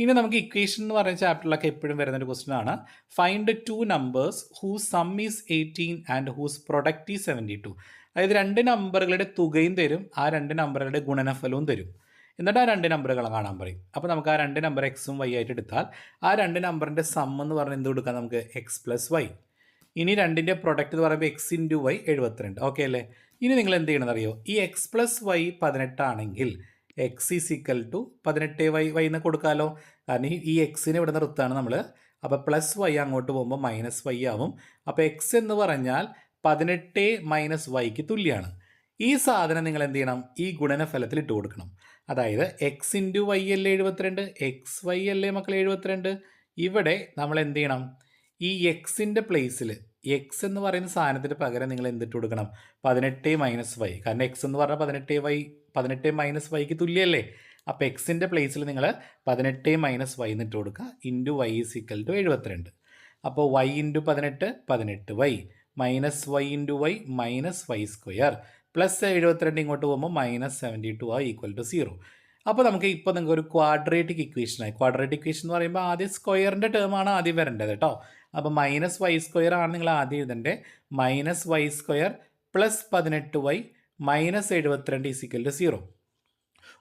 ഇനി നമുക്ക് ഇക്വേഷൻ എന്ന് പറയുന്ന ചാപ്റ്ററിലൊക്കെ എപ്പോഴും വരുന്നൊരു ക്വസ്റ്റൻ ആണ്. Find 2 numbers whose sum is 18 and whose product is 72. അതായത് 2 നമ്പറുകളുടെ തുകയും തരും, ആ 2 നമ്പറുകളുടെ ഗുണനഫലവും തരും. എന്നിട്ട് ആ 2 നമ്പറുകൾ കാണാൻ പറയും. അപ്പോൾ നമുക്ക് ആ 2 നമ്പർ എക്സും വൈ ആയിട്ട് എടുത്താൽ ആ 2 നമ്പറിൻ്റെ സം എന്ന് പറഞ്ഞാൽ എന്ത് കൊടുക്കാം നമുക്ക്, എക്സ് പ്ലസ് വൈ. ഇനി 2ൻ്റെ പ്രൊഡക്റ്റ് എന്ന് പറയുമ്പോൾ എക്സ് ഇൻറ്റു വൈ 72. ഓക്കെ അല്ലേ. ഇനി നിങ്ങൾ എന്ത് ചെയ്യണമെന്നറിയോ, ഈ എക്സ് പ്ലസ് വൈ 18 ആണെങ്കിൽ x is equal to 18 y എന്ന് കൊടുക്കാമല്ലോ. കാരണം ഈ എക്സിന് ഇവിടെ നിർത്തുകയാണ് നമ്മൾ. അപ്പോൾ പ്ലസ് വൈ അങ്ങോട്ട് പോകുമ്പോൾ മൈനസ് വൈ ആവും. അപ്പോൾ എക്സ് എന്ന് പറഞ്ഞാൽ 18 മൈനസ് വൈക്ക് തുല്യമാണ്. ഈ സാധനം നിങ്ങൾ എന്ത് ചെയ്യണം, ഈ ഗുണനഫലത്തിൽ ഇട്ട് കൊടുക്കണം. അതായത് എക്സ് ഇൻറ്റു വൈ അല്ലേ 72, എക്സ് വൈ അല്ലേ മക്കളെ 72. ഇവിടെ നമ്മൾ എന്ത് ചെയ്യണം, ഈ എക്സിൻ്റെ പ്ലേസിൽ എക്സ് എന്ന് പറയുന്ന സാധനത്തിന് പകരം നിങ്ങൾ എന്തിട്ട് കൊടുക്കണം, 18 മൈനസ് വൈ. കാരണം എക്സ് എന്ന് പറഞ്ഞാൽ 18 മൈനസ് വൈക്ക് തുല്യമല്ലേ. അപ്പോൾ എക്സിൻ്റെ പ്ലേസിൽ നിങ്ങൾ 18 മൈനസ് വൈ എന്നിട്ട് കൊടുക്കുക, into y is equal to 72. അപ്പോൾ y into 18 y minus y into y minus y square plus 72 ഇങ്ങോട്ട് പോകുമ്പോൾ മൈനസ് 72 ഈക്വൽ ടു 0. അപ്പോൾ നമുക്ക് ഇപ്പോൾ നിങ്ങൾക്ക് ഒരു ക്വാഡ്രേറ്റിക് ഇക്വേഷനായി. ക്വാഡ്രേറ്റിക് ഇക്വേഷൻ എന്ന് പറയുമ്പോൾ ആദ്യം സ്ക്വയറിൻ്റെ ടേമാണ് ആദ്യം വരേണ്ടത് കേട്ടോ. അപ്പോൾ മൈനസ് വൈ സ്ക്വയർ ആണ് നിങ്ങൾ ആദ്യം എഴുതേണ്ടത്. Minus y square plus 18 y minus 72 is equal to 0.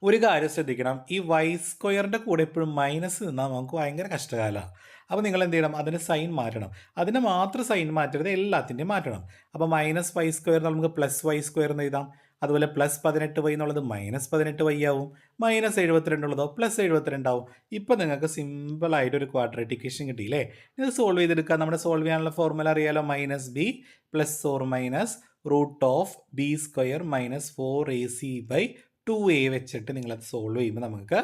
ഒരു കാര്യം ശ്രദ്ധിക്കണം, ഈ വൈ സ്ക്വയറിൻ്റെ കൂടെ എപ്പോഴും മൈനസ് നിന്നാൽ നമുക്ക് ഭയങ്കര കഷ്ടകാലമാണ്. അപ്പോൾ നിങ്ങൾ എന്ത് ചെയ്യണം, അതിന് സൈൻ മാറ്റണം. അതിന് മാത്രം സൈൻ മാറ്റരുത്, എല്ലാത്തിൻ്റെയും മാറ്റണം. അപ്പോൾ മൈനസ് വൈ സ്ക്വയർ നമുക്ക് പ്ലസ് വൈ സ്ക്വയർ എന്ന് എഴുതാം. അതുപോലെ പ്ലസ് 18 വൈ എന്നുള്ളത് മൈനസ് 18 വൈ ആവും. മൈനസ് 72 ഉള്ളതോ പ്ലസ് 72 ആവും. ഇപ്പോൾ നിങ്ങൾക്ക് സിമ്പിളായിട്ടൊരു ക്വാഡ്രേറ്റിക് ഇക്വേഷൻ കിട്ടിയില്ലേ. ഇത് സോൾവ് ചെയ്തെടുക്കുക. നമ്മുടെ സോൾവ് ചെയ്യാനുള്ള ഫോർമുല അറിയാലോ, minus b plus or minus root of b square minus 4ac/2a വെച്ചിട്ട് നിങ്ങളത് സോൾവ് ചെയ്യുമ്പോൾ നമുക്ക്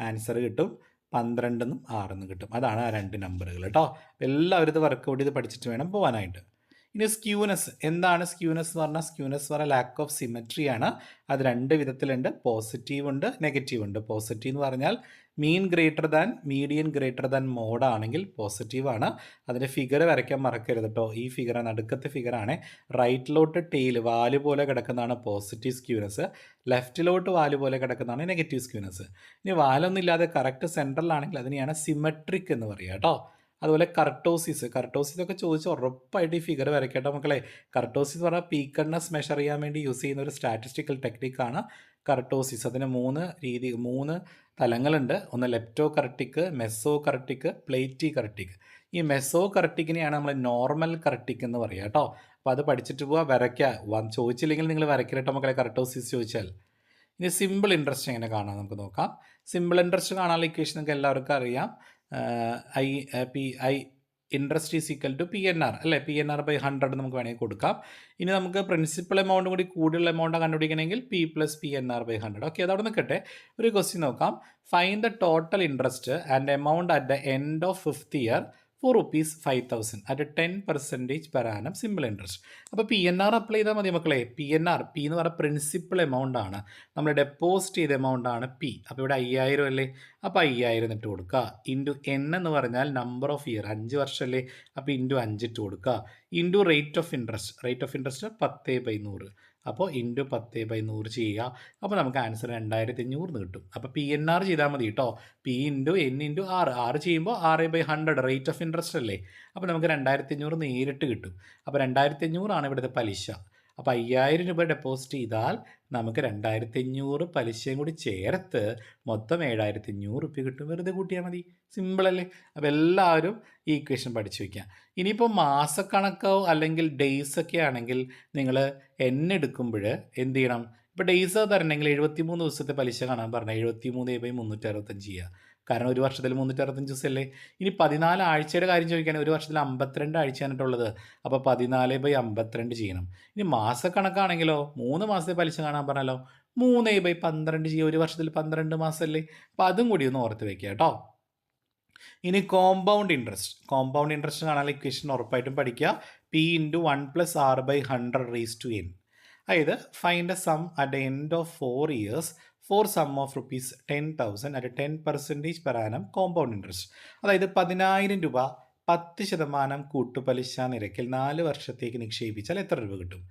ആൻസർ കിട്ടും 12 6 കിട്ടും. അതാണ് ആ 2 നമ്പറുകൾ കേട്ടോ. എല്ലാവരും ഇത് വർക്കൗട്ട് ചെയ്ത് പഠിച്ചിട്ട് വേണം പോകാനായിട്ട്. ഇനി സ്ക്യൂനെസ് എന്താണ്? സ്ക്യൂനെസ് എന്ന് പറഞ്ഞാൽ ലാക്ക് ഓഫ് സിമെട്രി ആണ്. അത് 2 വിധത്തിലുണ്ട്, പോസിറ്റീവ് ഉണ്ട്, നെഗറ്റീവ് ഉണ്ട്. പോസിറ്റീവ് എന്ന് പറഞ്ഞാൽ mean greater than median greater than mode ആണെങ്കിൽ പോസിറ്റീവാണ്. അതിൻ്റെ ഫിഗർ വരയ്ക്കാൻ മറക്കരുത് കേട്ടോ. ഈ ഫിഗർ നടുക്കത്തെ ഫിഗറാണ്. റൈറ്റിലോട്ട് ടെയിൽ വാല് പോലെ കിടക്കുന്നതാണ് പോസിറ്റീവ് സ്ക്യൂനെസ്, ലെഫ്റ്റിലോട്ട് വാല് പോലെ കിടക്കുന്നതാണ് നെഗറ്റീവ് സ്ക്യൂനെസ്. ഇനി വാലൊന്നും ഇല്ലാതെ കറക്റ്റ് സെൻട്രലാണെങ്കിൽ അതിനെയാണ് സിമെട്രിക് എന്ന് പറയുക കേട്ടോ. അതുപോലെ കർട്ടോസിസ് ഒക്കെ ചോദിച്ച് ഉറപ്പായിട്ട് ഈ ഫിഗർ വരയ്ക്കേണ്ട മക്കളെ. കർട്ടോസിസ് എന്ന് പറഞ്ഞാൽ പീക്കണ്ണസ് മെഷർ ചെയ്യാൻ വേണ്ടി യൂസ് ചെയ്യുന്ന ഒരു സ്റ്റാറ്റിസ്റ്റിക്കൽ ടെക്നിക്കാണ് കർട്ടോസിസ്. അതിന് 3 തലങ്ങളുണ്ട്. ഒന്ന് ലെപ്റ്റോ കർട്ടിക്, മെസ്സോ കർട്ടിക്, പ്ലേറ്റി കർട്ടിക്. ഈ മെസ്സോ കർട്ടിക്കിനെയാണ് നമ്മൾ നോർമൽ കർട്ടിക് എന്ന് പറയുക കേട്ടോ. അപ്പോൾ അത് പഠിച്ചിട്ട് പോവുക, വരയ്ക്കുക. ചോദിച്ചില്ലെങ്കിൽ നിങ്ങൾ വരയ്ക്കട്ടോ മക്കളെ കർട്ടോസിസ് ചോദിച്ചാൽ. ഇനി സിമ്പിൾ ഇൻട്രസ്റ്റ് എങ്ങനെ കാണാം നമുക്ക് നോക്കാം. സിമ്പിൾ ഇൻട്രസ്റ്റ് കാണാനുള്ള ഇക്വേഷൻ നിങ്ങൾക്ക് എല്ലാവർക്കും അറിയാം. Interest is equal to PNR അല്ലേ. PNR/100 നമുക്ക് വേണമെങ്കിൽ കൊടുക്കാം. ഇനി നമുക്ക് പ്രിൻസിപ്പൽ എമൗണ്ട് കൂടി കൂടുതൽ എമൗണ്ട് കണ്ടുപിടിക്കണമെങ്കിൽ P + PNR/100. ഓക്കെ, അതവിടെ നിൽക്കട്ടെ. ഒരു ക്വസ്റ്റ്യൻ നോക്കാം. Find the total interest and amount at the end of 5th year for ₹5,000 at 10% per annum simple interest. അപ്പോൾ PNR അപ്ലൈ ചെയ്താൽ മതി മക്കളെ. P എന്ന് പറഞ്ഞാൽ പ്രിൻസിപ്പൽ എമൗണ്ട് ആണ്, നമ്മൾ ഡെപ്പോസിറ്റ് ചെയ്ത എമൗണ്ട് ആണ് P. അപ്പോൾ ഇവിടെ 5000 അല്ലേ, അപ്പോൾ 5000 ഇട്ട് കൊടുക്കുക. ഇൻറ്റു N എന്ന് പറഞ്ഞാൽ നമ്പർ ഓഫ് ഇയർ, 5 വർഷമല്ലേ, അപ്പോൾ ഇൻറ്റു 5 ഇട്ട് കൊടുക്കുക. Into rate of interest 10/100. അപ്പോൾ ഇൻറ്റു 10/100 ചെയ്യുക. അപ്പോൾ നമുക്ക് ആൻസർ 2500 കിട്ടും. അപ്പോൾ PNR ചെയ്താൽ മതി കേട്ടോ. P into N into R ചെയ്യുമ്പോൾ 6/100 റേറ്റ് ഓഫ് ഇൻട്രസ്റ്റ് അല്ലേ. അപ്പോൾ നമുക്ക് 2500 നേരിട്ട് കിട്ടും. അപ്പോൾ 2500 ആണ് ഇവിടുത്തെ പലിശ. അപ്പോൾ 5000 രൂപ ഡെപ്പോസിറ്റ് ചെയ്താൽ നമുക്ക് 2500 പലിശയും കൂടി ചേർത്ത് മൊത്തം 7500 റുപ്യ കിട്ടും. വെറുതെ കൂട്ടിയാൽ മതി. സിമ്പിളല്ലേ? അപ്പോൾ എല്ലാവരും ഈ ഇക്വേഷൻ പഠിച്ചു വയ്ക്കുക. ഇനിയിപ്പോൾ മാസക്കണക്കോ അല്ലെങ്കിൽ ഡേയ്സ് ഒക്കെ ആണെങ്കിൽ നിങ്ങൾ എടുക്കുമ്പോൾ എന്ത് ചെയ്യണം? ഇപ്പോൾ ഡേയ്സ് തരണമെങ്കിൽ 73 ദിവസത്തെ പലിശ കാണാൻ പറഞ്ഞാൽ 73/365 ചെയ്യുക. കാരണം ഒരു വർഷത്തിൽ 365 ദിവസമല്ലേ. ഇനി 14 ആഴ്ചയുടെ കാര്യം ചോദിക്കുകയാണെങ്കിൽ ഒരു വർഷത്തിൽ 52 ആഴ്ചയാണിട്ടുള്ളത്. അപ്പോൾ 14/52 ചെയ്യണം. ഇനി മാസക്കണക്കാണെങ്കിലോ 3 മാസത്തെ പലിശ കാണാൻ പറഞ്ഞാലോ 3/12 ചെയ്യുക. ഒരു വർഷത്തിൽ 12 മാസമല്ലേ. അപ്പോൾ അതും കൂടി ഒന്ന് ഓർത്ത് വെക്കുക കേട്ടോ. ഇനി കോമ്പൗണ്ട് ഇൻട്രസ്റ്റ് കാണാൻ ഇക്വേഷൻ ഉറപ്പായിട്ടും പഠിക്കുക. P × 1 + R/100 അതായത് find a sum at the end of 4 years for sum of ₹10,000 അറ്റ് 10% per annum കോമ്പൗണ്ട് ഇൻട്രസ്റ്റ്. അതായത് 10,000 രൂപ 10% കൂട്ടുപലിശ നിരക്കിൽ 4 വർഷത്തേക്ക് നിക്ഷേപിച്ചാൽ എത്ര രൂപ കിട്ടും?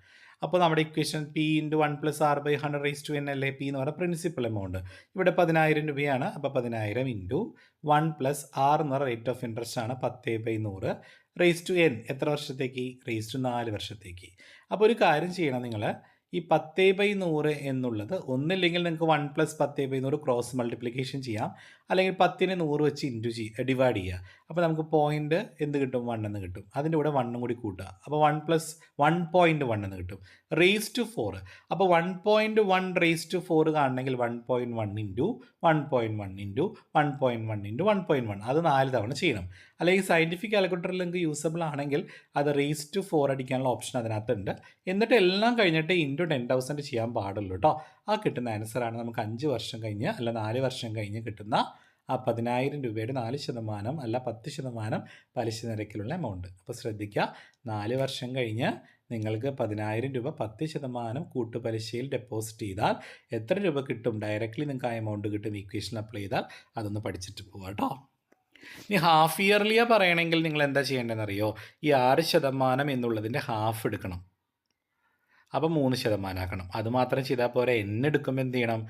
അപ്പോൾ നമ്മുടെ ഇക്വേഷൻ P × 1 + R/100 അല്ലേ. P എന്ന് പറയുന്ന പ്രിൻസിപ്പൽ എമൗണ്ട്. ഇവിടെ 10,000 രൂപയാണ്. അപ്പോൾ 10,000 × 1 + R എന്ന് പറയുന്ന റേറ്റ് ഓഫ് ഇൻട്രസ്റ്റ് ആണ് 10/100 എത്ര വർഷത്തേക്ക്? 4 വർഷത്തേക്ക്. അപ്പോൾ ഒരു കാര്യം ചെയ്യണം നിങ്ങൾ. ഈ 10/100 എന്നുള്ളത് ഒന്നില്ലെങ്കിൽ നിങ്ങൾക്ക് 1 + 10/100 ക്രോസ് മൾട്ടിപ്ലിക്കേഷൻ ചെയ്യാം. അല്ലെങ്കിൽ 10നെ 100 വെച്ച് ഡിവൈഡ് ചെയ്യുക. അപ്പോൾ നമുക്ക് പോയിൻ്റ് എന്ത് കിട്ടും? 1 എന്ന് കിട്ടും. അതിൻ്റെ കൂടെ 1 കൂടി കൂട്ടുക. അപ്പോൾ 1 + 1.1 എന്ന് കിട്ടും. ⁻⁴. അപ്പോൾ 1.1 കാണണമെങ്കിൽ 1.1 × 1.1 × 1.1 × 1.1 അത് 4 തവണ ചെയ്യണം. അല്ലെങ്കിൽ സയൻറ്റിഫിക് കാൽക്കുലേറ്ററിൽ നിങ്ങൾക്ക് യൂസബിൾ ആണെങ്കിൽ അത് ⁻⁴ അടിക്കാനുള്ള ഓപ്ഷൻ അതിനകത്തുണ്ട്. എന്നിട്ട് എല്ലാം കഴിഞ്ഞിട്ട് × 10,000 ചെയ്യാൻ പാടുള്ളൂ കേട്ടോ. ആ കിട്ടുന്ന ആൻസറാണ് നമുക്ക് 5 വർഷം കഴിഞ്ഞ് അല്ല 4 വർഷം കഴിഞ്ഞ് കിട്ടുന്ന ആ 10,000 രൂപയുടെ 4% അല്ല 10% പലിശ നിരക്കിലുള്ള എമൗണ്ട്. അപ്പോൾ ശ്രദ്ധിക്കുക, 4 വർഷം കഴിഞ്ഞ് നിങ്ങൾക്ക് 10,000 രൂപ 10% കൂട്ടുപലിശയിൽ ഡെപ്പോസിറ്റ് ചെയ്താൽ എത്ര രൂപ കിട്ടും? ഡയറക്റ്റ്ലി നിങ്ങൾക്ക് ആ എമൗണ്ട് കിട്ടും. ഇക്വേഷൻ അപ്ലൈ ചെയ്താൽ അതൊന്ന് പഠിച്ചിട്ട് പോകാം കേട്ടോ. ഇനി ഹാഫ് ഇയർലിയാണ് പറയണമെങ്കിൽ നിങ്ങൾ എന്താ ചെയ്യേണ്ടതെന്ന് അറിയോ? ഈ 6% എന്നുള്ളതിൻ്റെ ഹാഫ് എടുക്കണം. അപ്പോൾ 3% ആക്കണം. അതുമാത്രം ചെയ്താൽ പോരെ. എടുക്കുമ്പോൾ എന്ത് ചെയ്യണം?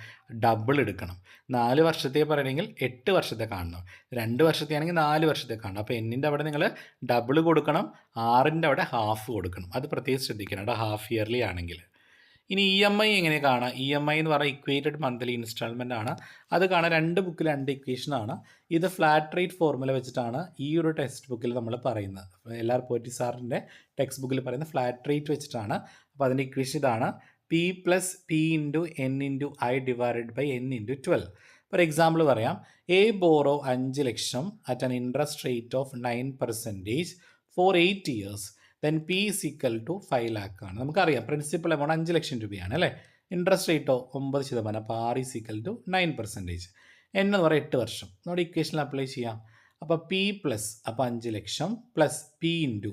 ഡബിൾ എടുക്കണം. 4 വർഷത്തെ പറയണമെങ്കിൽ 8 വർഷത്തെ കാണണം. 2 വർഷത്തെ ആണെങ്കിൽ 4 വർഷത്തെ കാണണം. അപ്പോൾ എന്നിൻ്റെ അവിടെ നിങ്ങൾ ഡബിൾ കൊടുക്കണം, 6ൻ്റെ അവിടെ ഹാഫ് കൊടുക്കണം. അത് പ്രത്യേകം ശ്രദ്ധിക്കണം കേട്ടോ, ഹാഫ് ഇയർലി ആണെങ്കിൽ. ഇനി EMI എങ്ങനെ കാണാം? EMI എന്ന് പറഞ്ഞാൽ ഇക്വേറ്റഡ് മന്ത്ലി ഇൻസ്റ്റാൾമെൻ്റ് ആണ്. അത് കാണാൻ 2 ബുക്കിൽ 2 ഇക്വേഷനാണ്. ഇത് ഫ്ലാറ്റ് റേറ്റ് ഫോർമുല വെച്ചിട്ടാണ് ഈ ഒരു ടെക്സ്റ്റ് ബുക്കിൽ നമ്മൾ പറയുന്നത്. LR പോറ്റി സാറിൻ്റെ ടെക്സ്റ്റ് ബുക്കിൽ പറയുന്ന ഫ്ലാറ്റ് റേറ്റ് വെച്ചിട്ടാണ്. അപ്പോൾ അതിൻ്റെ ഇക്വേഷൻ ഇതാണ്: P + P × N × I / N × 12. For example പറയാം, A borrow 5 lakh at an interest rate of 9% for 8 years. Then P = 5 lakh ആണ്. നമുക്കറിയാം പ്രിൻസിപ്പൽ എമൗണ്ട് 5 ലക്ഷം രൂപയാണ് അല്ലേ. ഇൻട്രസ്റ്റ് റേറ്റോ 9%. അപ്പോൾ R = 9%. N എന്ന് പറയുക 8 വർഷം. നമ്മുടെ ഇക്വേഷനിൽ അപ്ലൈ ചെയ്യാം. അപ്പോൾ P + അപ്പോൾ 5 ലക്ഷം + P ×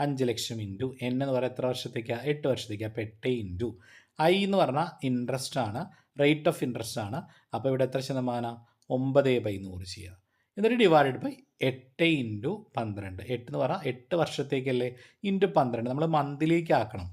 5 ലക്ഷം × N എന്ന് പറയുക എത്ര വർഷത്തേക്കാണ്? 8 വർഷത്തേക്ക്. അപ്പോൾ 8 × I എന്ന് പറഞ്ഞാൽ ഇൻട്രസ്റ്റ് ആണ്, റേറ്റ് ഓഫ് ഇൻട്രസ്റ്റ് ആണ്. അപ്പോൾ ഇവിടെ എത്ര ശതമാനം? 9/100 ചെയ്യുക. എന്നിട്ട് ഡിവൈഡഡ് ബൈ 8 × 12. 8 എന്ന് പറഞ്ഞാൽ 8 വർഷത്തേക്കല്ലേ, × 12 നമ്മൾ മന്തിലേക്ക് ആക്കണം.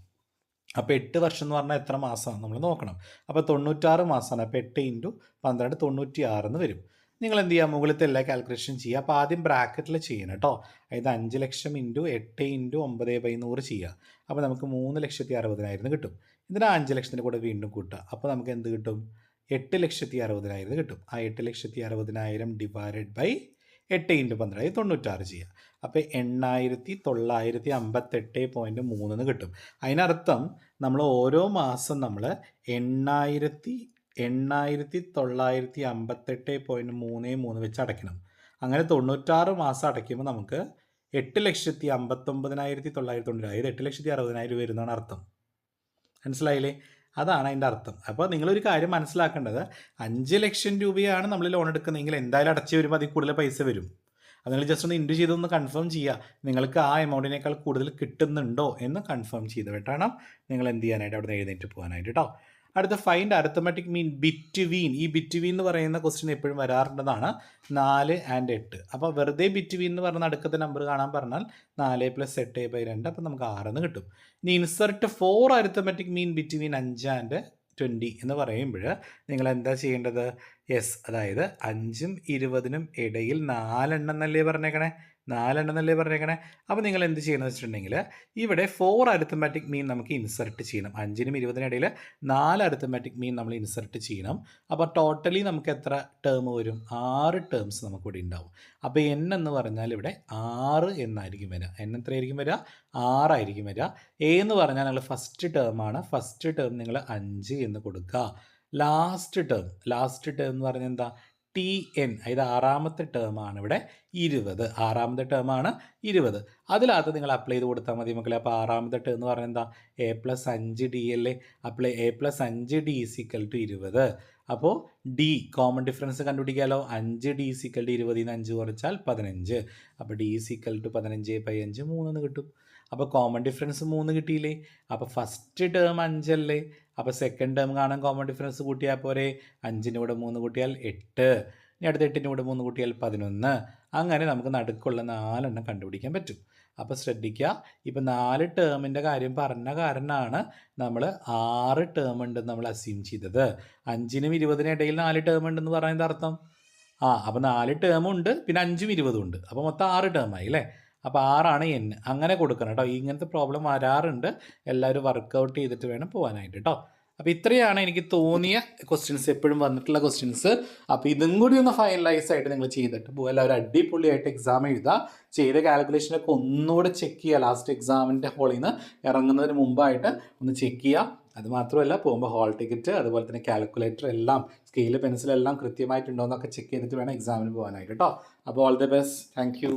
അപ്പോൾ 8 വർഷം എന്ന് പറഞ്ഞാൽ എത്ര മാസമാണ് നമ്മൾ നോക്കണം. അപ്പോൾ 96 മാസമാണ്. അപ്പോൾ 8 × 12 96 എന്ന് വരും. നിങ്ങൾ എന്ത് ചെയ്യുക? മുകളിലത്തെ എല്ലാ കാൽക്കുലേഷൻ ചെയ്യുക. അപ്പോൾ ആദ്യം ബ്രാക്കറ്റിൽ ചെയ്യണം കേട്ടോ. അതായത് 5 ലക്ഷം × 8 × 9/100 ചെയ്യുക. അപ്പോൾ നമുക്ക് 3,60,000 കിട്ടും. ഇതിന് 5 ലക്ഷത്തിൻ്റെ കൂടെ വീണ്ടും കൂട്ടുക. അപ്പോൾ നമുക്ക് എന്ത് കിട്ടും? 8,60,000 കിട്ടും. ആ 8,60,000 ഡിവൈഡഡ് ബൈ 8 × 12 96 ചെയ്യുക. അപ്പോൾ 8,958.3 എന്ന് കിട്ടും. അതിനർത്ഥം നമ്മൾ ഓരോ മാസം നമ്മൾ 8,958.33 വെച്ച് അടയ്ക്കണം. അങ്ങനെ 96 മാസം അടയ്ക്കുമ്പോൾ നമുക്ക് 8,59,990, അതായത് 8,60,000 വരുന്നതാണ് അർത്ഥം. മനസ്സിലായില്ലേ? അതാണ് അതിൻ്റെ അർത്ഥം. അപ്പോൾ നിങ്ങളൊരു കാര്യം മനസ്സിലാക്കേണ്ടത്, 5 ലക്ഷം രൂപയാണ് നമ്മൾ ലോൺ എടുക്കുന്നതെങ്കിൽ എന്തായാലും അടച്ചു വരുമ്പോൾ അതിൽ കൂടുതൽ പൈസ വരും. അത് നിങ്ങൾ ജസ്റ്റ് ഒന്ന് ഇൻറ്റു ചെയ്തൊന്ന് കൺഫേം ചെയ്യുക. നിങ്ങൾക്ക് ആ എമൗണ്ടിനേക്കാൾ കൂടുതൽ കിട്ടുന്നുണ്ടോ എന്ന് കൺഫേം ചെയ്തിട്ടാണ് നിങ്ങൾ എന്ത് ചെയ്യാനായിട്ട് അവിടെ നിന്ന് എഴുന്നേറ്റ് പോകാനായിട്ട് കേട്ടോ. അടുത്ത ഫൈൻഡ് അരിത്തമെറ്റിക് മീൻ ബിറ്റ്വീൻ. ഈ ബിറ്റ്വീൻ എന്ന് പറയുന്ന ക്വസ്റ്റ്യൻ എപ്പോഴും വരാറുള്ളതാണ്. 4 and 8. അപ്പോൾ വെറുതെ ബിറ്റ്വീൻ എന്ന് പറഞ്ഞ അടുക്കത്തെ നമ്പർ കാണാൻ പറഞ്ഞാൽ 4 + 8/2. അപ്പോൾ നമുക്ക് 6 എന്ന് കിട്ടും. ഇനി insert 4 arithmetic mean between 5 and 20 എന്ന് പറയുമ്പോൾ നിങ്ങൾ എന്താ ചെയ്യേണ്ടത്? യെസ്, അതായത് 5നും 20നും ഇടയിൽ 4 എണ്ണം എന്നല്ലേ പറഞ്ഞേക്കണേ. 4 എന്നല്ലേ പറഞ്ഞേക്കണേ. അപ്പോൾ നിങ്ങൾ എന്ത് ചെയ്യണമെന്ന് വെച്ചിട്ടുണ്ടെങ്കിൽ ഇവിടെ 4 അരിത്തമാറ്റിക് മീൻ നമുക്ക് ഇൻസർട്ട് ചെയ്യണം. 5നും 20നും ഇടയിൽ 4 അരിത്തമാറ്റിക് മീൻ നമ്മൾ ഇൻസർട്ട് ചെയ്യണം. അപ്പോൾ ടോട്ടലി നമുക്ക് എത്ര ടേം വരും? 6 ടേംസ് നമുക്കിവിടെ ഉണ്ടാവും. അപ്പോൾ n എന്ന് പറഞ്ഞാൽ ഇവിടെ 6 എന്നായിരിക്കും വരിക. n എത്രയായിരിക്കും വരിക? 6 ആയിരിക്കും വരിക. a എന്ന് പറഞ്ഞാൽ നിങ്ങൾ ഫസ്റ്റ് ടേമാണ്. ഫസ്റ്റ് ടേം നിങ്ങൾ 5 എന്ന് കൊടുക്കുക. ലാസ്റ്റ് ടേം എന്ന് പറഞ്ഞാൽ എന്താ? TN, അതായത് 6ാമത്തെ ടേമാണ് ഇവിടെ 20. 6ാമത്തെ ടേമാണ് 20. അതിനകത്ത് നിങ്ങൾ അപ്ലൈ ചെയ്ത് കൊടുത്താൽ മതി മക്കളെ. അപ്പോൾ 6ാമത്തെ ടേം എന്ന് പറഞ്ഞാൽ എന്താ? a+5d അല്ലേ? Apply a+5d = 20. അപ്പോൾ d കോമൺ ഡിഫറൻസ് കണ്ടുപിടിക്കാമല്ലോ. 5d = 20 ന്ന് 5 കുറച്ചാൽ 15. അപ്പോൾ d = 15/5 3 എന്ന് കിട്ടും. അപ്പോൾ കോമൺ ഡിഫറൻസ് 3 കിട്ടിയില്ലേ? അപ്പോൾ ഫസ്റ്റ് ടേം 5 അല്ലേ? അപ്പോൾ സെക്കൻഡ് ടേം കാണാൻ കോമൺ ഡിഫറൻസ് കൂട്ടിയാൽ പോരെ? 5ന് കൂടെ 3 കൂട്ടിയാൽ 8. ഇനി അടുത്ത 8ന് കൂടെ 3 കൂട്ടിയാൽ 11. അങ്ങനെ നമുക്ക് നടുക്കുള്ള 4 എണ്ണം കണ്ടുപിടിക്കാൻ പറ്റും. അപ്പോൾ ശ്രദ്ധിക്കുക, ഇപ്പോൾ 4 ടേമിൻ്റെ കാര്യം പറഞ്ഞ കാരണമാണ് നമ്മൾ 6 ടേം ഉണ്ടെന്ന് നമ്മൾ അസ്യൂം ചെയ്തത്. 5നും 20നും ഇടയിൽ 4 ടേം ഉണ്ടെന്ന് പറയുന്നത് അർത്ഥം അപ്പോൾ 4 ടേമുണ്ട്, പിന്നെ 5ഉം 20ഉം ഉണ്ട്. അപ്പോൾ മൊത്തം 6 ടേമായി അല്ലേ? അപ്പോൾ 6ആണ് n. അങ്ങനെ കൊടുക്കണം കേട്ടോ. ഇങ്ങനത്തെ പ്രോബ്ലം വരാറുണ്ട്. എല്ലാവരും വർക്കൗട്ട് ചെയ്തിട്ട് വേണം പോകാനായിട്ട് കേട്ടോ. അപ്പോൾ ഇത്രയാണ് എനിക്ക് തോന്നിയ ക്വസ്റ്റ്യൻസ്, എപ്പോഴും വന്നിട്ടുള്ള ക്വസ്റ്റ്യൻസ്. അപ്പോൾ ഇതും കൂടി ഒന്ന് ഫൈനലൈസ് ആയിട്ട് നിങ്ങൾ ചെയ്തിട്ട് പോകുക. എല്ലാവരും അടിപൊളിയായിട്ട് എക്സാം എഴുതുക. ചെയ്ത കാൽക്കുലേഷനൊക്കെ ഒന്നുകൂടെ ചെക്ക് ചെയ്യുക. ലാസ്റ്റ് എക്സാമിൻ്റെ ഹോളിൽ നിന്ന് ഇറങ്ങുന്നതിന് മുമ്പായിട്ട് ഒന്ന് ചെക്ക് ചെയ്യുക. അത് മാത്രമല്ല, പോകുമ്പോൾ ഹോൾ ടിക്കറ്റ്, അതുപോലെ തന്നെ കാൽക്കുലേറ്റർ എല്ലാം, സ്കെയിൽ പെൻസിൽ എല്ലാം കൃത്യമായിട്ടുണ്ടോ എന്നൊക്കെ ചെക്ക് ചെയ്തിട്ട് വേണം എക്സാമിന് പോകാനായിട്ട് കേട്ടോ. അപ്പോൾ all the best. Thank you.